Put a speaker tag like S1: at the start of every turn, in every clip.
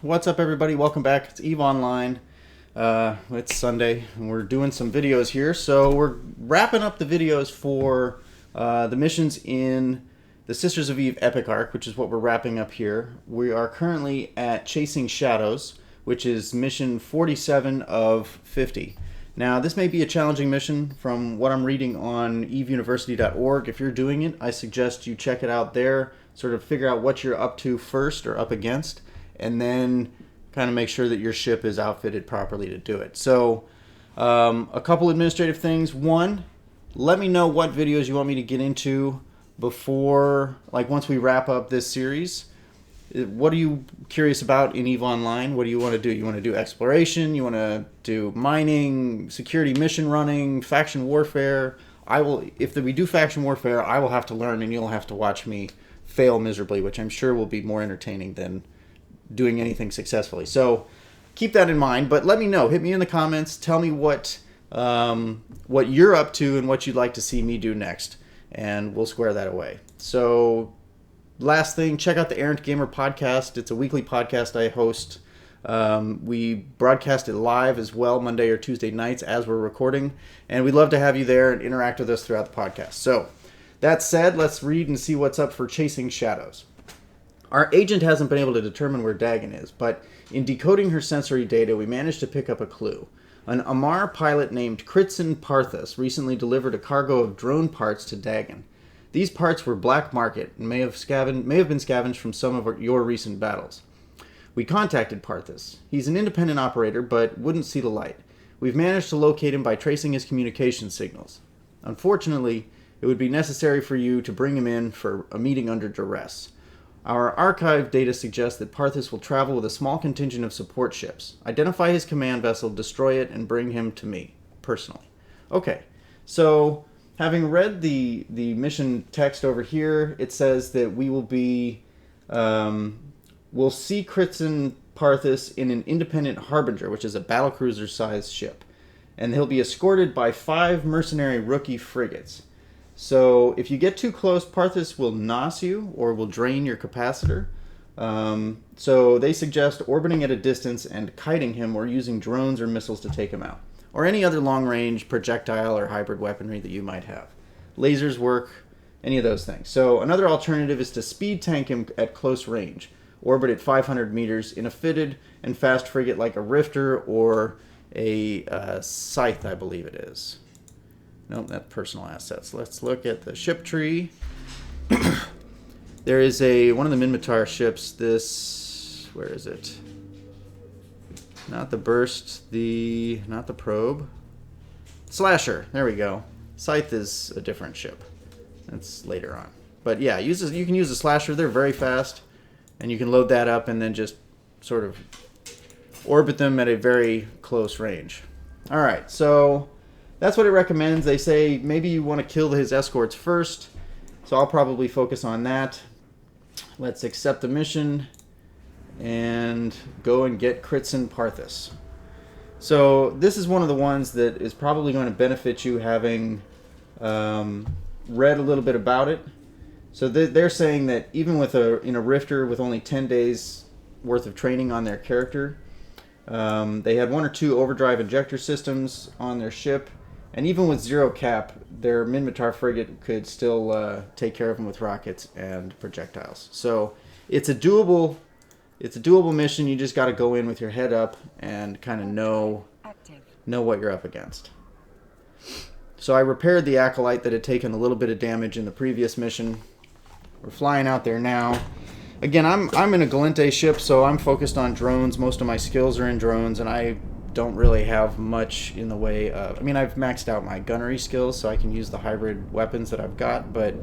S1: What's up, everybody? Welcome back. It's Eve Online. It's Sunday, and we're doing some videos here. So we're wrapping up the videos for the missions in the Sisters of Eve Epic Arc, which is what we're wrapping up here. We are currently at Chasing Shadows, which is mission 47 of 50. Now, this may be a challenging mission from what I'm reading on eveuniversity.org. If you're doing it, I suggest you check it out there, sort of figure out what you're up to first or up against, and then kind of make sure that your ship is outfitted properly to do it. So, a couple administrative things. One, let me know what videos you want me to get into before, like once we wrap up this series. What are you curious about in EVE Online? What do you want to do? You want to do exploration? You want to do mining, security mission running, faction warfare? If we do faction warfare, I will have to learn and you'll have to watch me fail miserably, which I'm sure will be more entertaining than doing anything successfully. So keep that in mind, but let me know. Hit me in the comments. Tell me what you're up to and what you'd like to see me do next, and we'll square that away. So last thing, check out the Errant Gamer podcast. It's a weekly podcast I host. We broadcast it live as well, Monday or Tuesday nights as we're recording, and we'd love to have you there and interact with us throughout the podcast. So that said, let's read and see what's up for Chasing Shadows. Our agent hasn't been able to determine where Dagon is, but in decoding her sensory data, we managed to pick up a clue. An Amar pilot named Kritson Parthas recently delivered a cargo of drone parts to Dagon. These parts were black market and may have been scavenged from some of your recent battles. We contacted Parthas. He's an independent operator, but wouldn't see the light. We've managed to locate him by tracing his communication signals. Unfortunately, it would be necessary for you to bring him in for a meeting under duress. Our archive data suggests that Parthas will travel with a small contingent of support ships. Identify his command vessel, destroy it, and bring him to me, personally. Okay, so having read the mission text over here, it says that we will be, we'll see Kritson Parthas in an independent Harbinger, which is a battlecruiser-sized ship. And he'll be escorted by 5 mercenary rookie frigates. So if you get too close, Parthas will NOS you or will drain your capacitor. So they suggest orbiting at a distance and kiting him or using drones or missiles to take him out. Or any other long-range projectile or hybrid weaponry that you might have. Lasers work, any of those things. So another alternative is to speed tank him at close range. Orbit at 500 meters in a fitted and fast frigate like a Rifter or a Scythe, I believe it is. Nope, that's personal assets. Let's look at the ship tree. There is one of the Minmatar ships. Where is it? Not the Burst, not the Probe. Slasher, there we go. Scythe is a different ship. That's later on. But yeah, you can use the Slasher. They're very fast. And you can load that up and then just sort of orbit them at a very close range. Alright, so that's what it recommends. They say maybe you want to kill his escorts first, so I'll probably focus on that. Let's accept the mission and go and get Kritson Parthas. So this is one of the ones that is probably going to benefit you having read a little bit about it. So they're saying that even in a Rifter with only 10 days worth of training on their character, they had 1 or 2 overdrive injector systems on their ship. And even with 0 cap, their Minmatar frigate could still take care of them with rockets and projectiles. So it's a doable mission. You just got to go in with your head up and kind of know what you're up against. So I repaired the Acolyte that had taken a little bit of damage in the previous mission. We're flying out there now. Again, I'm in a Galente ship, so I'm focused on drones. Most of my skills are in drones, and I don't really have much in the way of... I mean, I've maxed out my gunnery skills, so I can use the hybrid weapons that I've got, but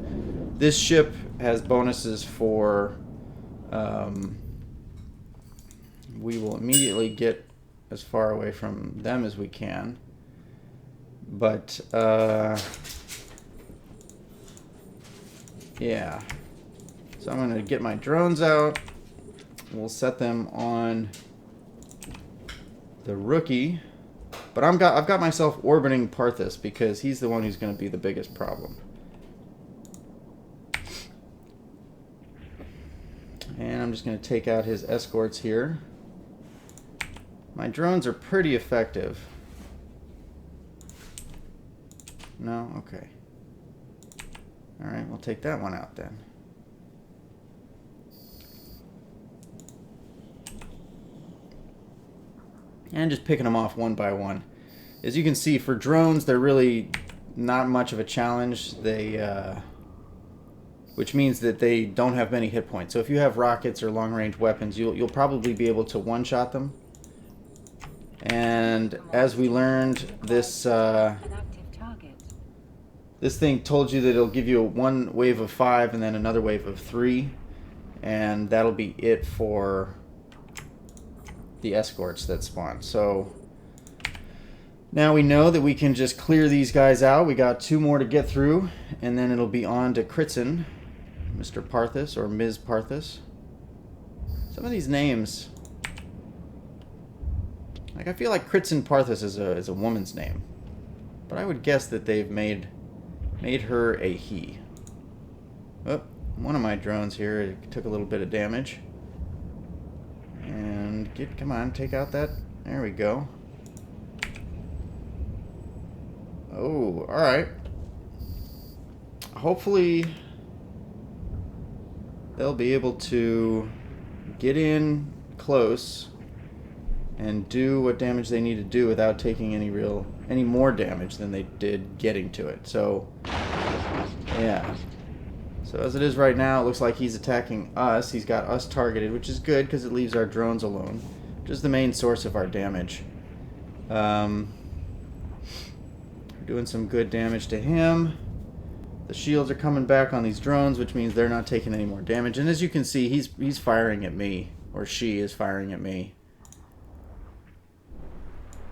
S1: this ship has bonuses for... we will immediately get as far away from them as we can. But, yeah. So I'm going to get my drones out. We'll set them on the rookie, but I've got myself orbiting Parthas because he's the one who's going to be the biggest problem. And I'm just going to take out his escorts here. My drones are pretty effective. No? Okay. Alright, we'll take that one out then. And just picking them off one by one. As you can see, for drones, they're really not much of a challenge. Which means that they don't have many hit points. So if you have rockets or long-range weapons, you'll probably be able to one-shot them. And as we learned, this thing told you that it'll give you one wave of 5 and then another wave of 3, and that'll be it for the escorts that spawn. So now we know that we can just clear these guys out. We got 2 more to get through, and then it'll be on to Kritzen, Mr. Parthis or Ms. Parthis. Some of these names, like, I feel like Kritzen Parthis is a woman's name, but I would guess that they've made her a he. Oh, one of my drones here took a little bit of damage. And come on, take out that. There we go. Oh, all right. Hopefully they'll be able to get in close and do what damage they need to do without taking any more damage than they did getting to it. So yeah. So as it is right now, it looks like he's attacking us. He's got us targeted, which is good because it leaves our drones alone, which is the main source of our damage. We're doing some good damage to him. The shields are coming back on these drones, which means they're not taking any more damage. And as you can see, he's firing at me, or she is firing at me.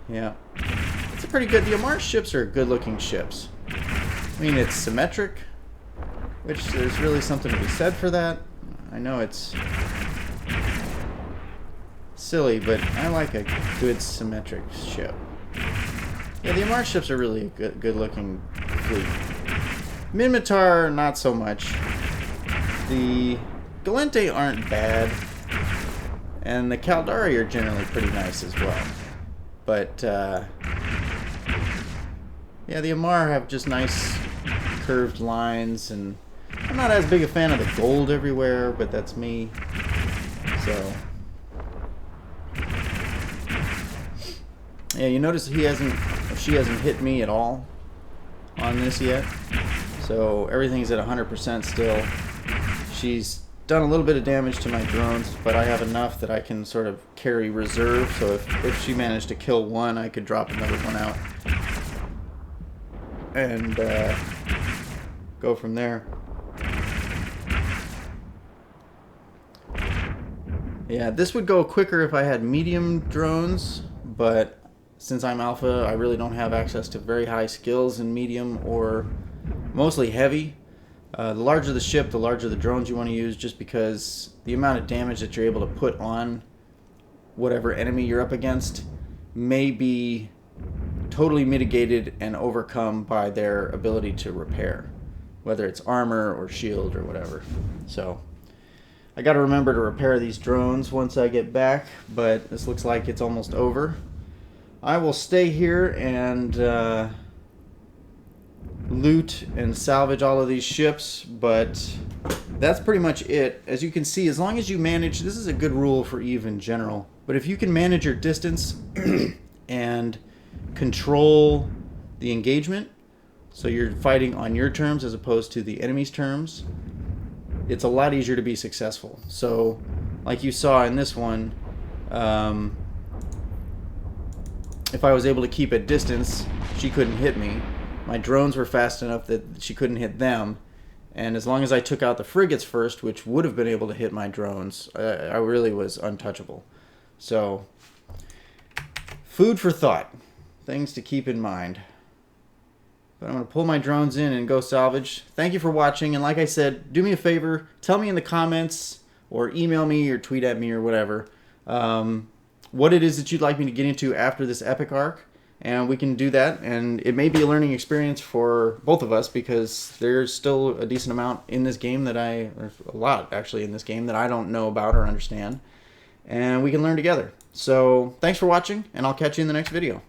S1: Yeah. It's a pretty good... The Amar ships are good-looking ships. I mean, it's symmetric, which there's really something to be said for that. I know it's silly, but I like a good symmetric ship. Yeah, the Amar ships are really a good-looking fleet. Minmatar, not so much. The Galente aren't bad, and the Caldari are generally pretty nice as well. But, yeah, the Amar have just nice curved lines, and I'm not as big a fan of the gold everywhere, but that's me. So, yeah, you notice she hasn't hit me at all on this yet. So everything's at 100% still. She's done a little bit of damage to my drones, but I have enough that I can sort of carry reserve. So if she managed to kill one, I could drop another one out and go from there. Yeah, this would go quicker if I had medium drones, but since I'm alpha, I really don't have access to very high skills in medium or mostly heavy. The larger the ship, the larger the drones you want to use, just because the amount of damage that you're able to put on whatever enemy you're up against may be totally mitigated and overcome by their ability to repair, whether it's armor or shield or whatever. So I got to remember to repair these drones once I get back, but this looks like it's almost over. I will stay here and loot and salvage all of these ships, but that's pretty much it. As you can see, as long as you manage, this is a good rule for EVE in general, but if you can manage your distance and control the engagement, so you're fighting on your terms as opposed to the enemy's terms, it's a lot easier to be successful. So like you saw in this one, if I was able to keep a distance, she couldn't hit me. My drones were fast enough that she couldn't hit them. And as long as I took out the frigates first, which would have been able to hit my drones, I really was untouchable. So, food for thought. Things to keep in mind. But I'm going to pull my drones in and go salvage. Thank you for watching. And like I said, do me a favor. Tell me in the comments or email me or tweet at me or whatever what it is that you'd like me to get into after this epic arc. And we can do that, and it may be a learning experience for both of us because there's still a decent amount in this game that a lot actually in this game that I don't know about or understand. and we can learn together. So thanks for watching, and I'll catch you in the next video.